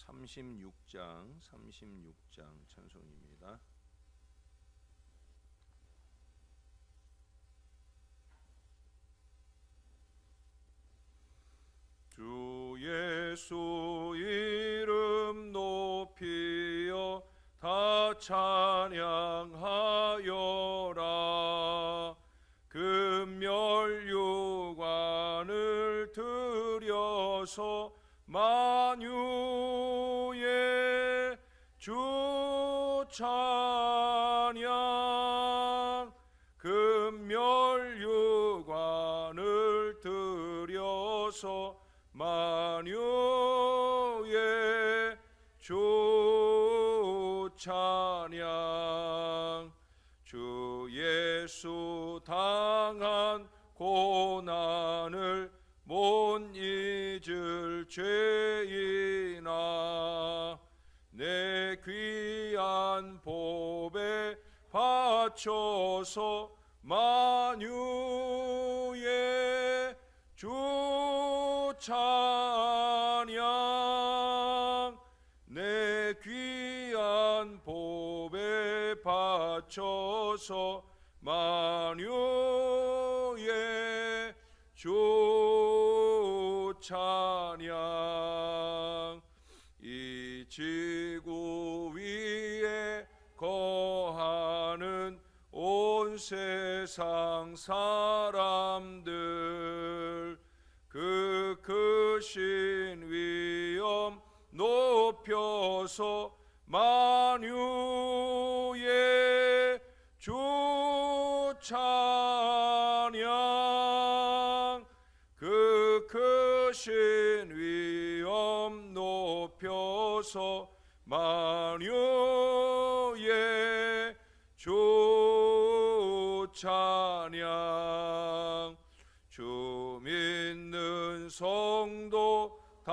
36장 찬송입니다. 주 예수 이름 높이어 다 찬양하여라. 금멸유관을 들여서 만유의 주 찬양. 금멸유관을 들여서 만유의 주 찬양. 주 예수 당한 고난을 못 잊을 죄인아, 내 귀한 보배 바쳐서 만유의 주 찬양. 내 귀한 보배 바쳐서 만유의 주 찬양. 이 지구 위에 거하는 온 세상 사람들, 그 크신 위엄 높여서 만유의 주 찬양. 그 크신 위엄 높여서 만유의 주 찬양. 주 믿는 성도 다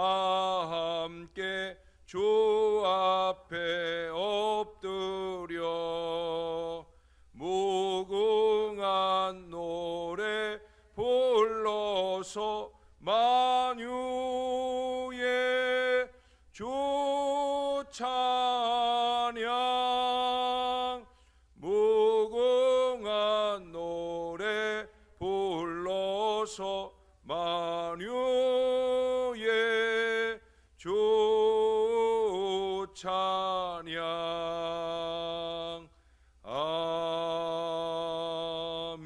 함께 주 앞에 엎드려 무궁한 노래 불러서 만유의 주 찬양. 무궁한 노래 불러서 만유의 주 찬양. 아멘.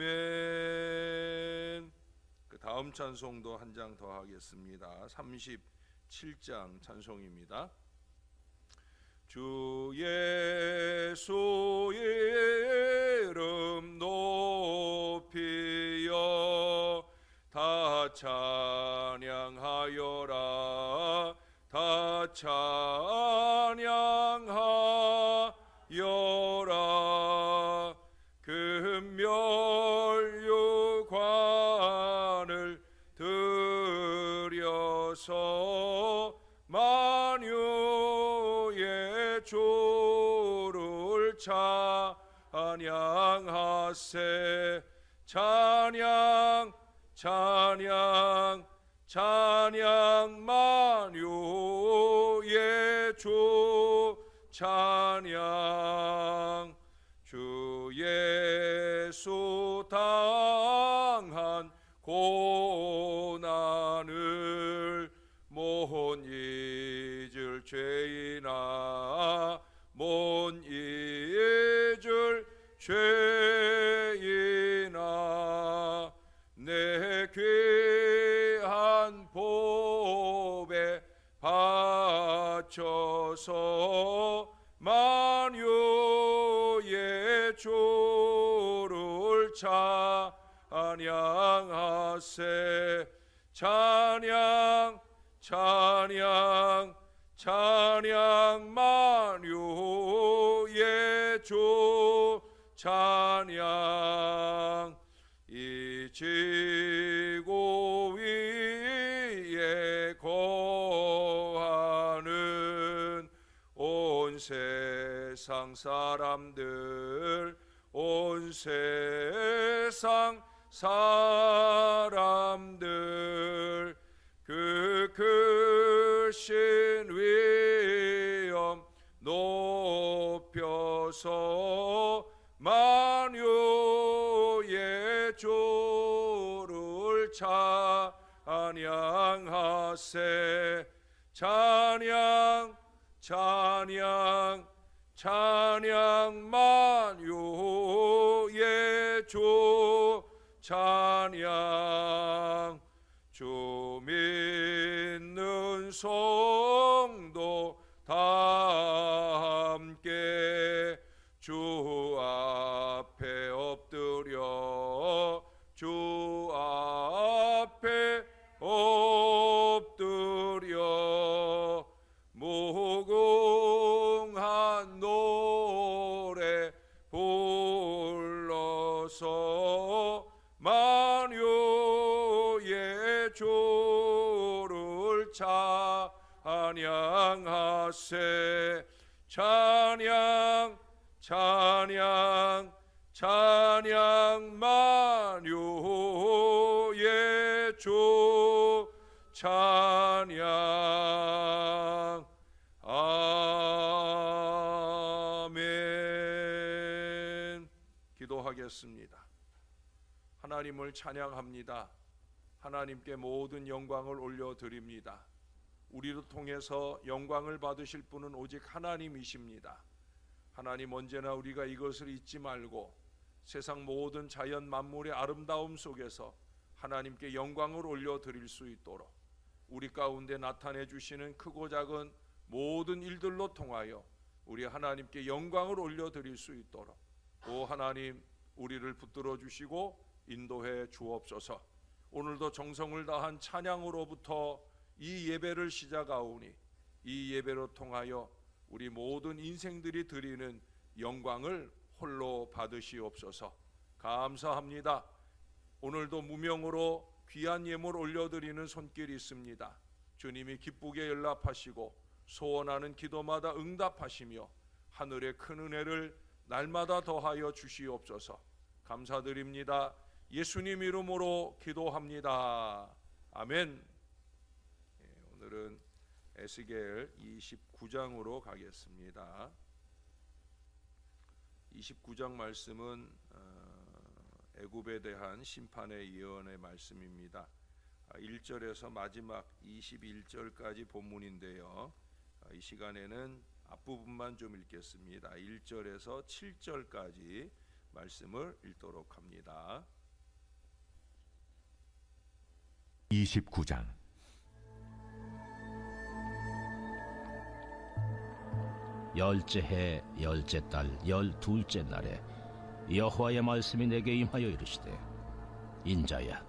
그 다음 찬송도 한 장 더 하겠습니다. 37장 찬송입니다. 주 예수 이름 높이여 다 찬양하여라. 다 찬양하여라. 금멸유관을 들여서 만유의 주를 찬양하세. 찬양 찬양 찬양. 만유의 주 찬양. 주 예수 당한 고난을 못 잊을 죄인아, 못 잊을 죄인아, 내 귀한 보배 바쳐서 만유의 주를 찬양하세. 찬양 찬양 찬양. 만유의 주 찬양. 이 지구 위에 거하는 온 세상 사람들, 온 세상 사람들, 그 크신 위 주를 찬양하세. 찬양 찬양 찬양 만유의 주 찬양. 주 믿는 성도 다 함께 주 앞에 엎드려 주 앞에 엎드려 무궁한 노래 불러서 만유의 주를 찬양하세. 찬양 찬양 찬양 만유의 주 찬양. 아멘. 기도하겠습니다. 하나님을 찬양합니다. 하나님께 모든 영광을 올려드립니다. 우리를 통해서 영광을 받으실 분은 오직 하나님이십니다. 하나님, 언제나 우리가 이것을 잊지 말고 세상 모든 자연 만물의 아름다움 속에서 하나님께 영광을 올려드릴 수 있도록 우리 가운데 나타내 주시는 크고 작은 모든 일들로 통하여 우리 하나님께 영광을 올려드릴 수 있도록 오 하나님, 우리를 붙들어 주시고 인도해 주옵소서. 오늘도 정성을 다한 찬양으로부터 이 예배를 시작하오니 이 예배로 통하여 우리 모든 인생들이 드리는 영광을 홀로 받으시옵소서. 감사합니다. 오늘도 무명으로 귀한 예물 올려드리는 손길이 있습니다. 주님이 기쁘게 연락하시고 소원하는 기도마다 응답하시며 하늘의 큰 은혜를 날마다 더하여 주시옵소서. 감사드립니다. 예수님 이름으로 기도합니다. 아멘. 오늘은 에스겔 29장으로 가겠습니다. 29장 말씀은 애굽에 대한 심판의 예언의 말씀입니다. 1절에서 마지막 21절까지 본문인데요. 이 시간에는 앞부분만 좀 읽겠습니다. 1절에서 7절까지 말씀을 읽도록 합니다. 29장 열째 해 열째 달 열둘째 날에 여호와의 말씀이 내게 임하여 이르시되, 인자야,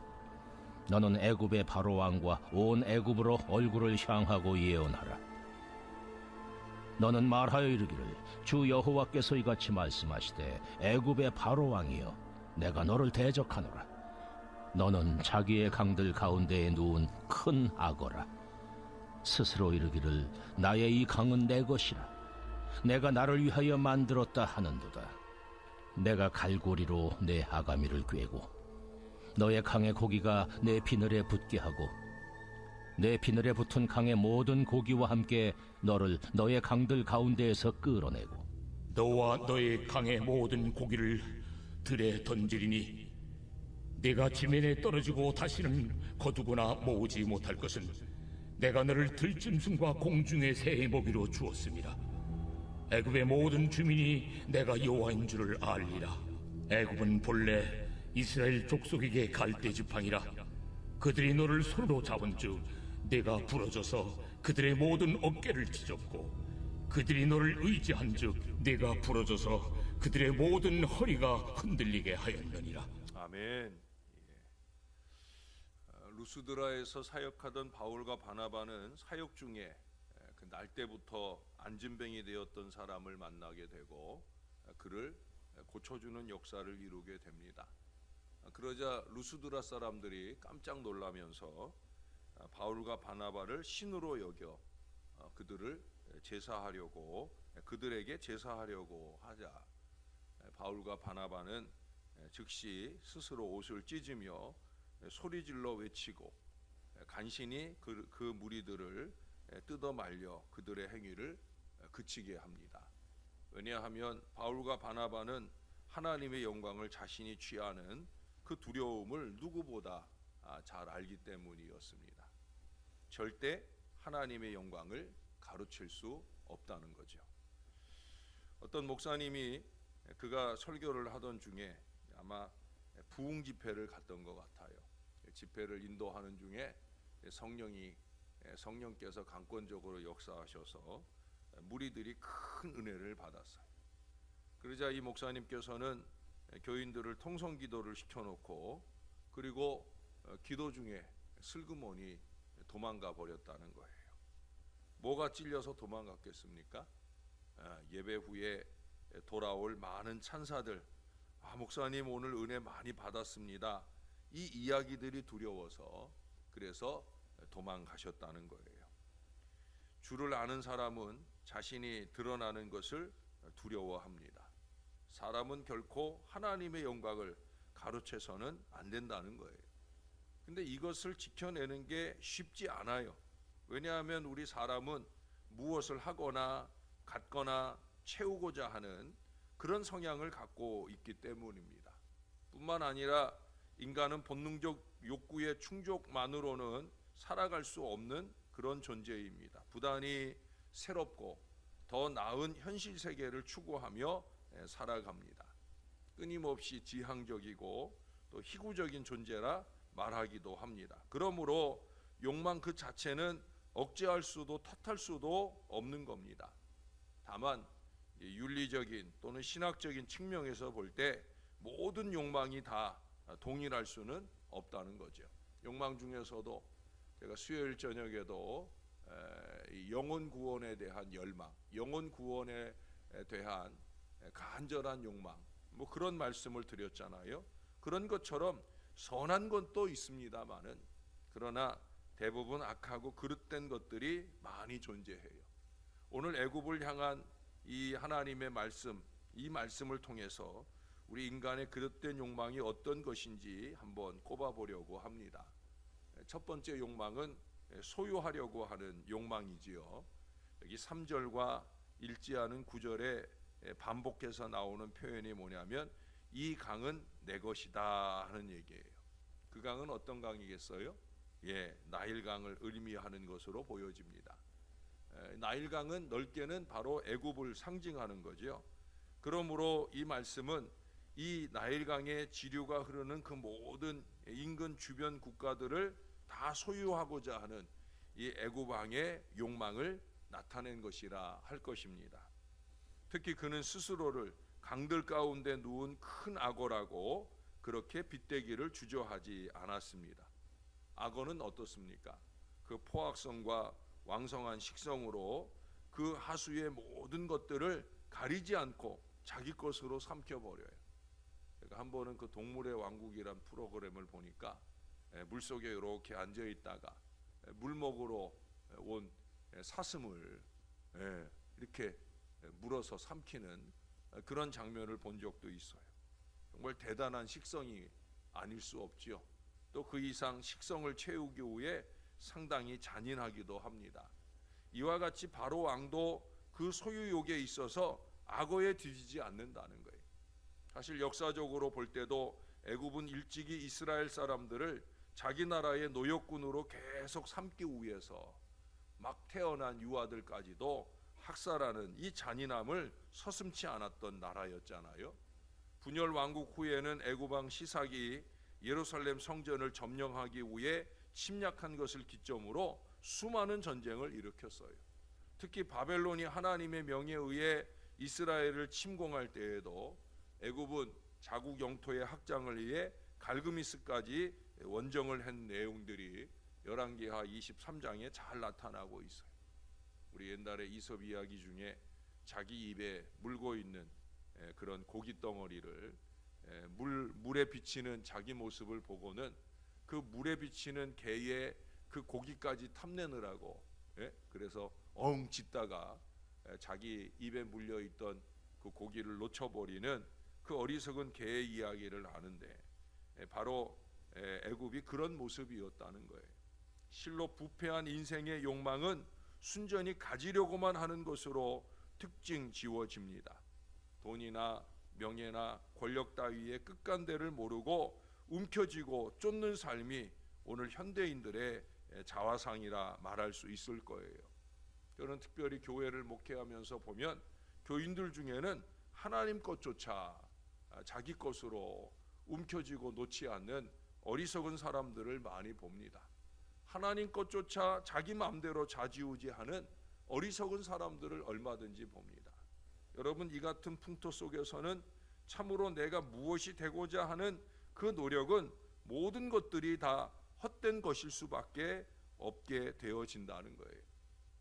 너는 애굽의 바로 왕과 온 애굽으로 얼굴을 향하고 예언하라. 너는 말하여 이르기를, 주 여호와께서 이같이 말씀하시되, 애굽의 바로 왕이여, 내가 너를 대적하노라. 너는 자기의 강들 가운데에 누운 큰 악어라. 스스로 이르기를, 나의 이 강은 내 것이라. 내가 나를 위하여 만들었다 하는도다. 내가 갈고리로 내 아가미를 꿰고 너의 강의 고기가 내 비늘에 붙게 하고 내 비늘에 붙은 강의 모든 고기와 함께 너를 너의 강들 가운데에서 끌어내고 너와 너의 강의 모든 고기를 들에 던지리니 네가 지면에 떨어지고 다시는 거두거나 모으지 못할 것은 내가 너를 들짐승과 공중의 새의 먹이로 주었습니다. 애굽의 모든 주민이 내가 여호와인 줄을 알리라. 애굽은 본래 이스라엘 족속에게 갈대 지팡이라. 그들이 너를 손으로 잡은 즉 내가 부러져서 그들의 모든 어깨를 찢었고, 그들이 너를 의지한 즉 내가 부러져서 그들의 모든 허리가 흔들리게 하였느니라. 아멘. 루스드라에서 사역하던 바울과 바나바는 사역 중에 그 날 때부터 안진뱅이 되었던 사람을 만나게 되고 그를 고쳐주는 역사를 이루게 됩니다. 그러자 루스드라 사람들이 깜짝 놀라면서 바울과 바나바를 신으로 여겨 그들을 제사하려고, 그들에게 제사하려고 하자 바울과 바나바는 즉시 스스로 옷을 찢으며 소리질러 외치고 간신히 그 무리들을 뜯어 말려 그들의 행위를 그치게 합니다. 왜냐하면 바울과 바나바는 하나님의 영광을 자신이 취하는 그 두려움을 누구보다 잘 알기 때문이었습니다. 절대 하나님의 영광을 가로챌 수 없다는 거죠. 어떤 목사님이 그가 설교를 하던 중에 아마 부흥 집회를 갔던 것 같아요. 집회를 인도하는 중에 성령께서 강권적으로 역사하셔서 무리들이 큰 은혜를 받았어요. 그러자 이 목사님께서는 교인들을 통성 기도를 시켜놓고 그리고 기도 중에 슬그머니 도망가 버렸다는 거예요. 뭐가 찔려서 도망갔겠습니까? 예배 후에 돌아올 많은 찬사들, 목사님 오늘 은혜 많이 받았습니다, 이 이야기들이 두려워서 그래서 도망가셨다는 거예요. 주를 아는 사람은 자신이 드러나는 것을 두려워합니다. 사람은 결코 하나님의 영광을 가로채서는 안 된다는 거예요. 근데 이것을 지켜내는 게 쉽지 않아요. 왜냐하면 우리 사람은 무엇을 하거나 갖거나 채우고자 하는 그런 성향을 갖고 있기 때문입니다. 뿐만 아니라 인간은 본능적 욕구의 충족만으로는 살아갈 수 없는 그런 존재입니다. 부단히 새롭고 더 나은 현실 세계를 추구하며 살아갑니다. 끊임없이 지향적이고 또 희구적인 존재라 말하기도 합니다. 그러므로 욕망 그 자체는 억제할 수도 탓할 수도 없는 겁니다. 다만 윤리적인 또는 신학적인 측면에서 볼 때 모든 욕망이 다 동일할 수는 없다는 거죠. 욕망 중에서도 제가 수요일 저녁에도 영혼 구원에 대한 열망, 영혼 구원에 대한 간절한 욕망, 뭐 그런 말씀을 드렸잖아요. 그런 것처럼 선한 건 또 있습니다만은 그러나 대부분 악하고 그릇된 것들이 많이 존재해요. 오늘 애굽을 향한 이 하나님의 말씀, 이 말씀을 통해서 우리 인간의 그릇된 욕망이 어떤 것인지 한번 꼽아보려고 합니다. 첫 번째 욕망은 소유하려고 하는 욕망이지요. 여기 3절과 일지하는 9절에 반복해서 나오는 표현이 뭐냐면 이 강은 내 것이다 하는 얘기예요. 그 강은 어떤 강이겠어요? 나일강을 의미하는 것으로 보여집니다. 나일강은 넓게는 바로 애굽을 상징하는 거죠. 그러므로 이 말씀은 이 나일강의 지류가 흐르는 그 모든 인근 주변 국가들을 다 소유하고자 하는 이 애굽 왕의 욕망을 나타낸 것이라 할 것입니다. 특히 그는 스스로를 강들 가운데 누운 큰 악어라고 그렇게 빗대기를 주저하지 않았습니다. 악어는 어떻습니까? 그 포악성과 왕성한 식성으로 그 하수의 모든 것들을 가리지 않고 자기 것으로 삼켜버려요. 그러니까 한 번은 그 동물의 왕국이란 프로그램을 보니까 물속에 이렇게 앉아있다가 물 먹으러 온 사슴을 이렇게 물어서 삼키는 그런 장면을 본 적도 있어요. 정말 대단한 식성이 아닐 수 없지요. 또 그 이상 식성을 채우기 위해 상당히 잔인하기도 합니다. 이와 같이 바로 왕도 그 소유욕에 있어서 악어에 뒤지지 않는다는 거예요. 사실 역사적으로 볼 때도 애굽은 일찍이 이스라엘 사람들을 자기 나라의 노역군으로 계속 삼기 위해서 막 태어난 유아들까지도 학살하는 이 잔인함을 서슴지 않았던 나라였잖아요. 분열 왕국 후에는 애굽 왕 시삭이 예루살렘 성전을 점령하기 위해 침략한 것을 기점으로 수많은 전쟁을 일으켰어요. 특히 바벨론이 하나님의 명에 의해 이스라엘을 침공할 때에도 애굽은 자국 영토의 확장을 위해 갈그미스까지 원정을 한 내용들이 열왕기하 23장에 잘 나타나고 있어요. 우리 옛날에 이솝 이야기 중에 자기 입에 물고 있는 그런 고기 덩어리를 물에 비치는 자기 모습을 보고는 그 물에 비치는 개의 그 고기까지 탐내느라고 그래서 엉 짖다가 자기 입에 물려있던 그 고기를 놓쳐버리는 그 어리석은 개의 이야기를 아는데 바로 애굽이 그런 모습이었다는 거예요. 실로 부패한 인생의 욕망은 순전히 가지려고만 하는 것으로 특징 지워집니다. 돈이나 명예나 권력 따위의 끝간대를 모르고 움켜쥐고 쫓는 삶이 오늘 현대인들의 자화상이라 말할 수 있을 거예요. 저는 특별히 교회를 목회하면서 보면 교인들 중에는 하나님 것조차 자기 것으로 움켜쥐고 놓지 않는 어리석은 사람들을 많이 봅니다. 하나님 것조차 자기 마음대로 좌지우지하는 어리석은 사람들을 얼마든지 봅니다. 여러분, 이 같은 풍토 속에서는 참으로 내가 무엇이 되고자 하는 그 노력은 모든 것들이 다 헛된 것일 수밖에 없게 되어진다는 거예요.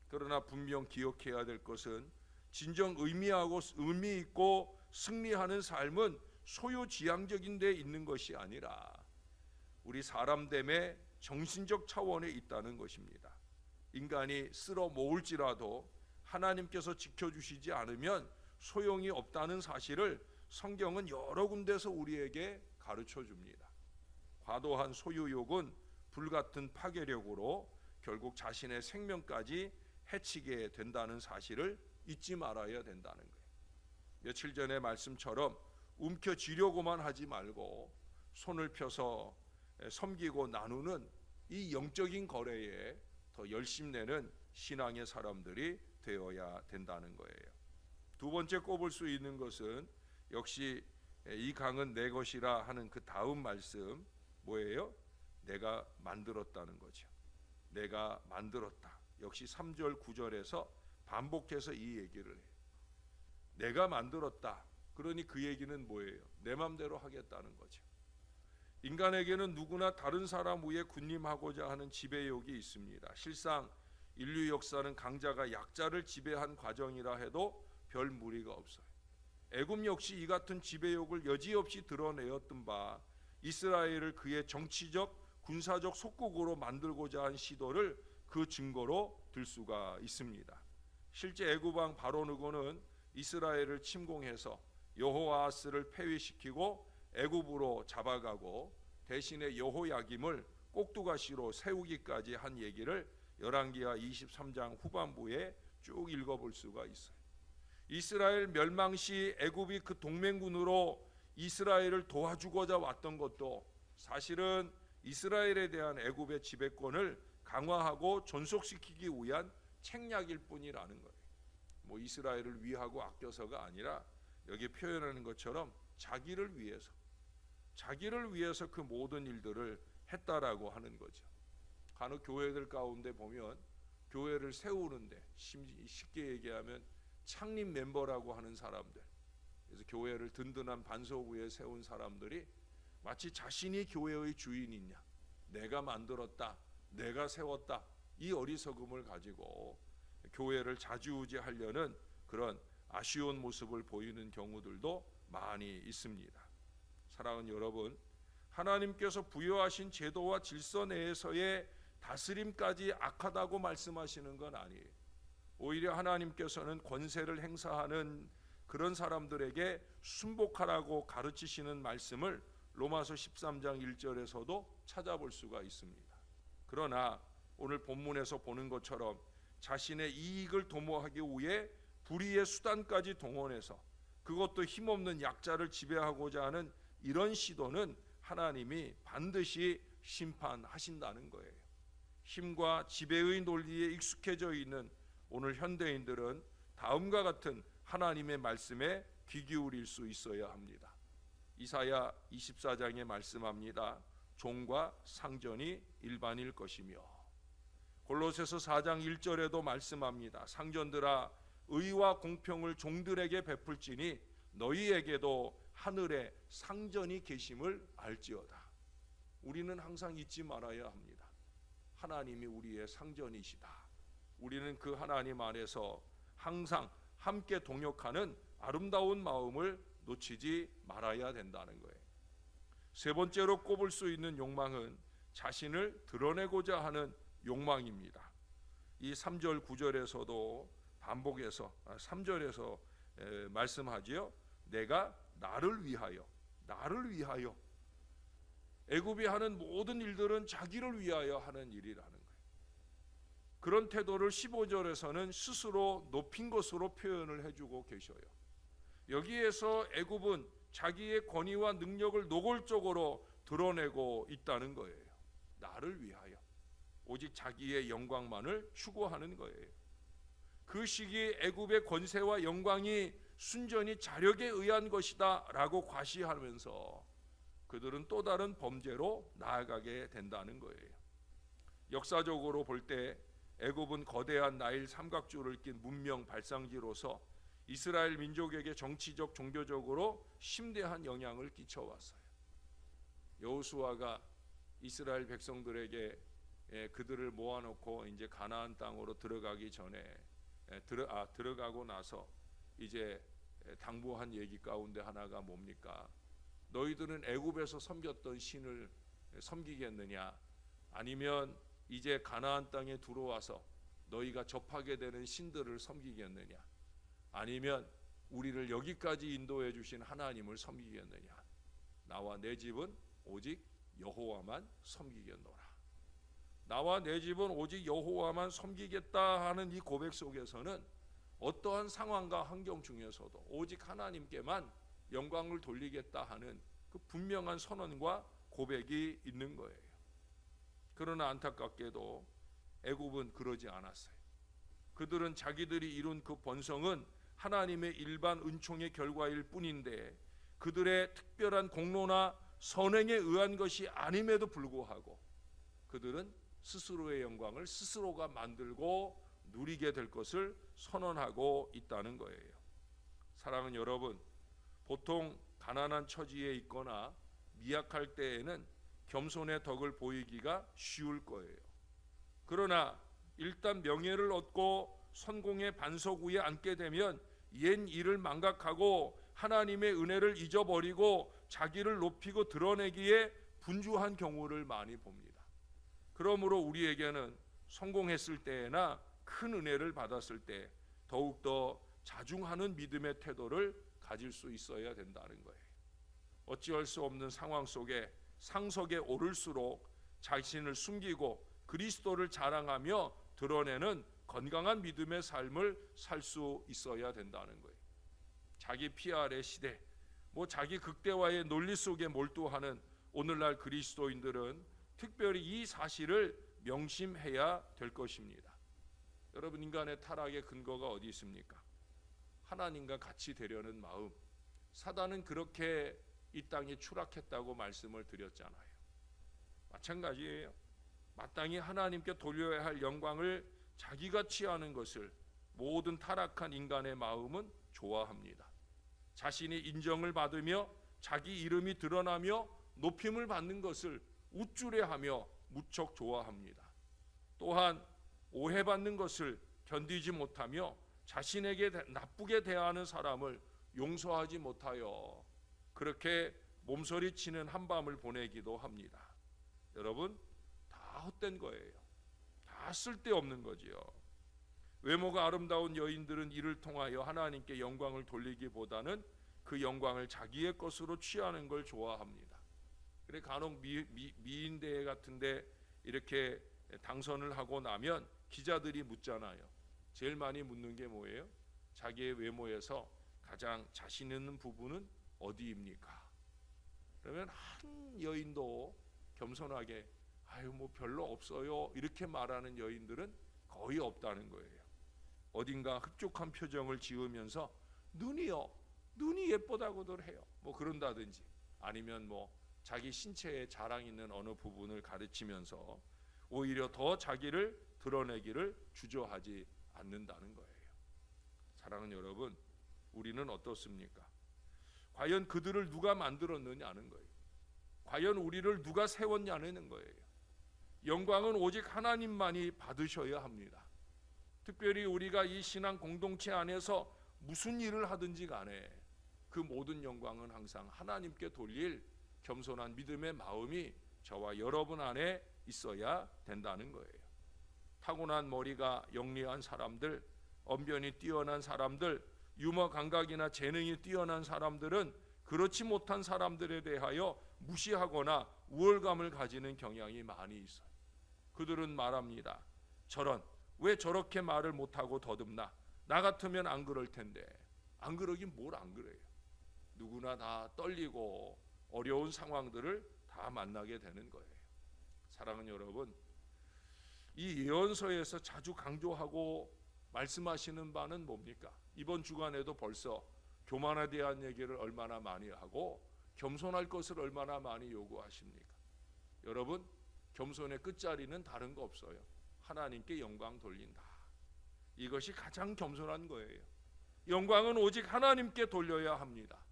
그러나 분명 기억해야 될 것은 진정 의미 있고 승리하는 삶은 소유지향적인 데 있는 것이 아니라 우리 사람됨의 정신적 차원에 있다는 것입니다. 인간이 쓸어 모을지라도 하나님께서 지켜주시지 않으면 소용이 없다는 사실을 성경은 여러 군데서 우리에게 가르쳐 줍니다. 과도한 소유욕은 불같은 파괴력으로 결국 자신의 생명까지 해치게 된다는 사실을 잊지 말아야 된다는 거예요. 며칠 전의 말씀처럼 움켜쥐려고만 하지 말고 손을 펴서 섬기고 나누는 이 영적인 거래에 더 열심내는 신앙의 사람들이 되어야 된다는 거예요. 두 번째 꼽을 수 있는 것은 역시 이 강은 내 것이라 하는 그 다음 말씀 뭐예요? 내가 만들었다는 거죠. 내가 만들었다. 역시 3절 9절에서 반복해서 이 얘기를 해요. 내가 만들었다. 그러니 그 얘기는 뭐예요? 내 맘대로 하겠다는 거죠. 인간에게는 누구나 다른 사람 위에 군림하고자 하는 지배욕이 있습니다. 실상 인류 역사는 강자가 약자를 지배한 과정이라 해도 별 무리가 없어요. 애굽 역시 이 같은 지배욕을 여지없이 드러내었던 바 이스라엘을 그의 정치적 군사적 속국으로 만들고자 한 시도를 그 증거로 들 수가 있습니다. 실제 애굽 왕 바로느고는 이스라엘을 침공해서 여호아하스를 폐위시키고 애굽으로 잡아가고 대신에 여호야김을 꼭두가시로 세우기까지 한 얘기를 열왕기하 23장 후반부에 쭉 읽어볼 수가 있어요. 이스라엘 멸망 시 애굽이 그 동맹군으로 이스라엘을 도와주고자 왔던 것도 사실은 이스라엘에 대한 애굽의 지배권을 강화하고 존속시키기 위한 책략일 뿐이라는 거예요. 뭐 이스라엘을 위하고 아껴서가 아니라 여기 표현하는 것처럼 자기를 위해서 그 모든 일들을 했다라고 하는 거죠. 간혹 교회들 가운데 보면 교회를 세우는데 쉽게 얘기하면 창립 멤버라고 하는 사람들, 그래서 교회를 든든한 반석 위에 세운 사람들이 마치 자신이 교회의 주인이냐, 내가 만들었다, 내가 세웠다, 이 어리석음을 가지고 교회를 좌지우지하려는 그런 아쉬운 모습을 보이는 경우들도 많이 있습니다. 사랑하는 여러분, 하나님께서 부여하신 제도와 질서 내에서의 다스림까지 악하다고 말씀하시는 건 아니에요. 오히려 하나님께서는 권세를 행사하는 그런 사람들에게 순복하라고 가르치시는 말씀을 로마서 13장 1절에서도 찾아볼 수가 있습니다. 그러나 오늘 본문에서 보는 것처럼 자신의 이익을 도모하기 위해 불의의 수단까지 동원해서 그것도 힘없는 약자를 지배하고자 하는 이런 시도는 하나님이 반드시 심판하신다는 거예요. 힘과 지배의 논리에 익숙해져 있는 오늘 현대인들은 다음과 같은 하나님의 말씀에 귀 기울일 수 있어야 합니다. 이사야 24장에 말씀합니다. 종과 상전이 일반일 것이며, 골로새서 4장 1절에도 말씀합니다. 상전들아, 의와 공평을 종들에게 베풀지니 너희에게도 하늘에 상전이 계심을 알지어다. 우리는 항상 잊지 말아야 합니다. 하나님이 우리의 상전이시다. 우리는 그 하나님 안에서 항상 함께 동역하는 아름다운 마음을 놓치지 말아야 된다는 거예요. 세 번째로 꼽을 수 있는 욕망은 자신을 드러내고자 하는 욕망입니다. 이 3절 9절에서도 반복해서 3절에서 말씀하지요. 내가 나를 위하여 애굽이 하는 모든 일들은 자기를 위하여 하는 일이라는 거예요. 그런 태도를 15절에서는 스스로 높인 것으로 표현을 해주고 계셔요. 여기에서 애굽은 자기의 권위와 능력을 노골적으로 드러내고 있다는 거예요. 나를 위하여 오직 자기의 영광만을 추구하는 거예요. 그 시기 애굽의 권세와 영광이 순전히 자력에 의한 것이다 라고 과시하면서 그들은 또 다른 범죄로 나아가게 된다는 거예요. 역사적으로 볼 때 애굽은 거대한 나일 삼각주를 낀 문명 발상지로서 이스라엘 민족에게 정치적 종교적으로 심대한 영향을 끼쳐왔어요. 여호수아가 이스라엘 백성들에게 그들을 모아놓고 이제 가나안 땅으로 들어가기 전에 들어가고 나서 이제 당부한 얘기 가운데 하나가 뭡니까? 너희들은 애굽에서 섬겼던 신을 섬기겠느냐? 아니면 이제 가나안 땅에 들어와서 너희가 접하게 되는 신들을 섬기겠느냐? 아니면 우리를 여기까지 인도해 주신 하나님을 섬기겠느냐? 나와 내 집은 오직 여호와만 섬기겠노라. 나와 내 집은 오직 여호와만 섬기겠다 하는 이 고백 속에서는 어떠한 상황과 환경 중에서도 오직 하나님께만 영광을 돌리겠다 하는 그 분명한 선언과 고백이 있는 거예요. 그러나 안타깝게도 애굽은 그러지 않았어요. 그들은 자기들이 이룬 그 번성은 하나님의 일반 은총의 결과일 뿐인데 그들의 특별한 공로나 선행에 의한 것이 아님에도 불구하고 그들은 스스로의 영광을 스스로가 만들고 누리게 될 것을 선언하고 있다는 거예요. 사랑하는 여러분, 보통 가난한 처지에 있거나 미약할 때에는 겸손의 덕을 보이기가 쉬울 거예요. 그러나 일단 명예를 얻고 성공의 반석 위에 앉게 되면 옛 일을 망각하고 하나님의 은혜를 잊어버리고 자기를 높이고 드러내기에 분주한 경우를 많이 봅니다. 그러므로 우리에게는 성공했을 때나 큰 은혜를 받았을 때 더욱더 자중하는 믿음의 태도를 가질 수 있어야 된다는 거예요. 어찌할 수 없는 상황 속에 상석에 오를수록 자신을 숨기고 그리스도를 자랑하며 드러내는 건강한 믿음의 삶을 살 수 있어야 된다는 거예요. 자기 PR의 시대, 자기 극대화의 논리 속에 몰두하는 오늘날 그리스도인들은 특별히 이 사실을 명심해야 될 것입니다. 여러분, 인간의 타락의 근거가 어디 있습니까? 하나님과 같이 되려는 마음. 사단은 그렇게 이 땅에 추락했다고 말씀을 드렸잖아요. 마찬가지예요. 마땅히 하나님께 돌려야 할 영광을 자기가 취하는 것을 모든 타락한 인간의 마음은 좋아합니다. 자신이 인정을 받으며 자기 이름이 드러나며 높임을 받는 것을 우쭐해하며 무척 좋아합니다. 또한 오해받는 것을 견디지 못하며 자신에게 나쁘게 대하는 사람을 용서하지 못하여 그렇게 몸서리치는 한밤을 보내기도 합니다. 여러분, 다 헛된 거예요. 다 쓸데없는 거지요. 외모가 아름다운 여인들은 이를 통하여 하나님께 영광을 돌리기보다는 그 영광을 자기의 것으로 취하는 걸 좋아합니다. 그래 간혹 미인대회 같은데 이렇게 당선을 하고 나면 기자들이 묻잖아요. 제일 많이 묻는 게 뭐예요? 자기의 외모에서 가장 자신 있는 부분은 어디입니까? 그러면 한 여인도 겸손하게 별로 없어요 이렇게 말하는 여인들은 거의 없다는 거예요. 어딘가 흡족한 표정을 지으면서 눈이 예쁘다고들 해요. 그런다든지 아니면 자기 신체에 자랑 있는 어느 부분을 가르치면서 오히려 더 자기를 드러내기를 주저하지 않는다는 거예요. 사랑하는 여러분, 우리는 어떻습니까? 과연 그들을 누가 만들었느냐는 거예요. 과연 우리를 누가 세웠냐는 거예요. 영광은 오직 하나님만이 받으셔야 합니다. 특별히 우리가 이 신앙 공동체 안에서 무슨 일을 하든지 간에 그 모든 영광은 항상 하나님께 돌릴 겸손한 믿음의 마음이 저와 여러분 안에 있어야 된다는 거예요. 타고난 머리가 영리한 사람들, 언변이 뛰어난 사람들, 유머 감각이나 재능이 뛰어난 사람들은 그렇지 못한 사람들에 대하여 무시하거나 우월감을 가지는 경향이 많이 있어요. 그들은 말합니다. 왜 저렇게 말을 못하고 더듬나? 나 같으면 안 그럴 텐데. 안 그러긴 뭘 안 그래요. 누구나 다 떨리고 어려운 상황들을 다 다 만나게 되는 거예요. 사랑하는 여러분, 이 예언서에서 자주 강조하고 말씀하시는 바는 뭡니까? 이번 주간에도 벌써 교만에 대한 얘기를 얼마나 많이 하고 겸손할 것을 얼마나 많이 요구하십니까? 여러분, 겸손의 끝자리는 다른 거 없어요. 하나님께 영광 돌린다. 이것이 가장 겸손한 거예요. 영광은 오직 하나님께 돌려야 합니다.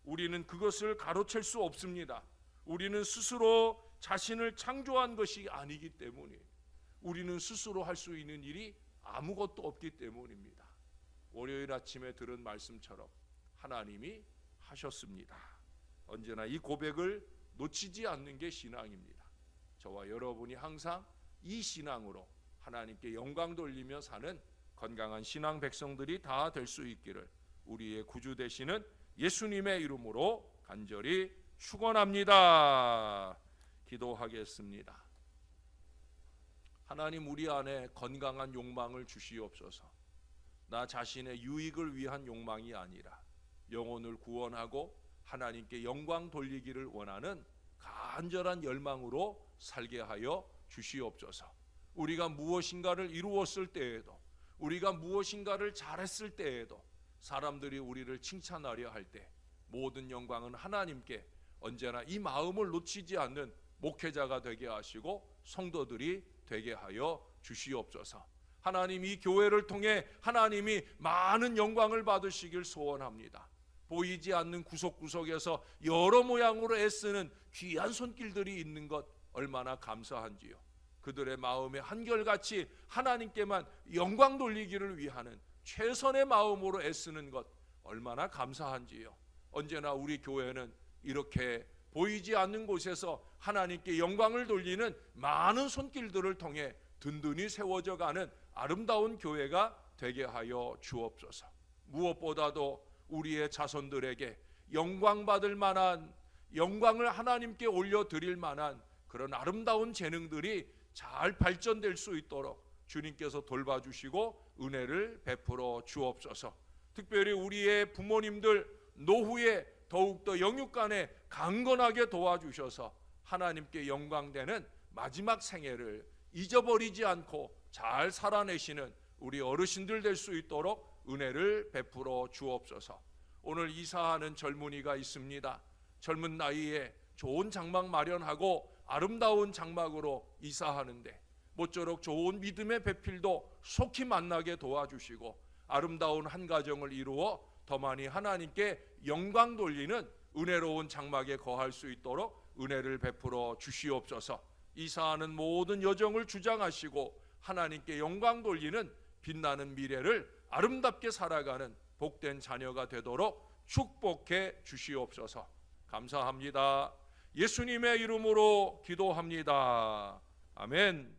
우리는 그것을 가로챌 수 없습니다. 우리는 스스로 자신을 창조한 것이 아니기 때문이에요. 우리는 스스로 할 수 있는 일이 아무것도 없기 때문입니다. 월요일 아침에 들은 말씀처럼 하나님이 하셨습니다. 언제나 이 고백을 놓치지 않는 게 신앙입니다. 저와 여러분이 항상 이 신앙으로 하나님께 영광 돌리며 사는 건강한 신앙 백성들이 다 될 수 있기를 우리의 구주 되시는 예수님의 이름으로 간절히 축원합니다. 기도하겠습니다. 하나님, 우리 안에 건강한 욕망을 주시옵소서. 나 자신의 유익을 위한 욕망이 아니라 영혼을 구원하고 하나님께 영광 돌리기를 원하는 간절한 열망으로 살게 하여 주시옵소서. 우리가 무엇인가를 이루었을 때에도, 우리가 무엇인가를 잘했을 때에도 사람들이 우리를 칭찬하려 할 때 모든 영광은 하나님께 언제나 이 마음을 놓치지 않는 목회자가 되게 하시고 성도들이 되게 하여 주시옵소서. 하나님, 이 교회를 통해 하나님이 많은 영광을 받으시길 소원합니다. 보이지 않는 구석구석에서 여러 모양으로 애쓰는 귀한 손길들이 있는 것 얼마나 감사한지요. 그들의 마음에 한결같이 하나님께만 영광 돌리기를 위하는 최선의 마음으로 애쓰는 것 얼마나 감사한지요. 언제나 우리 교회는 이렇게 보이지 않는 곳에서 하나님께 영광을 돌리는 많은 손길들을 통해 든든히 세워져 가는 아름다운 교회가 되게 하여 주옵소서. 무엇보다도 우리의 자손들에게 영광 받을 만한, 영광을 하나님께 올려드릴 만한 그런 아름다운 재능들이 잘 발전될 수 있도록 주님께서 돌봐주시고 은혜를 베풀어 주옵소서. 특별히 우리의 부모님들 노후에 더욱더 영육간에 강건하게 도와주셔서 하나님께 영광되는 마지막 생애를 잊어버리지 않고 잘 살아내시는 우리 어르신들 될 수 있도록 은혜를 베풀어 주옵소서. 오늘 이사하는 젊은이가 있습니다. 젊은 나이에 좋은 장막 마련하고 아름다운 장막으로 이사하는데 모쪼록 좋은 믿음의 배필도 속히 만나게 도와주시고 아름다운 한 가정을 이루어 더 많이 하나님께 영광 돌리는 은혜로운 장막에 거할 수 있도록 은혜를 베풀어 주시옵소서. 이사하는 모든 여정을 주장하시고 하나님께 영광 돌리는 빛나는 미래를 아름답게 살아가는 복된 자녀가 되도록 축복해 주시옵소서. 감사합니다. 예수님의 이름으로 기도합니다. 아멘.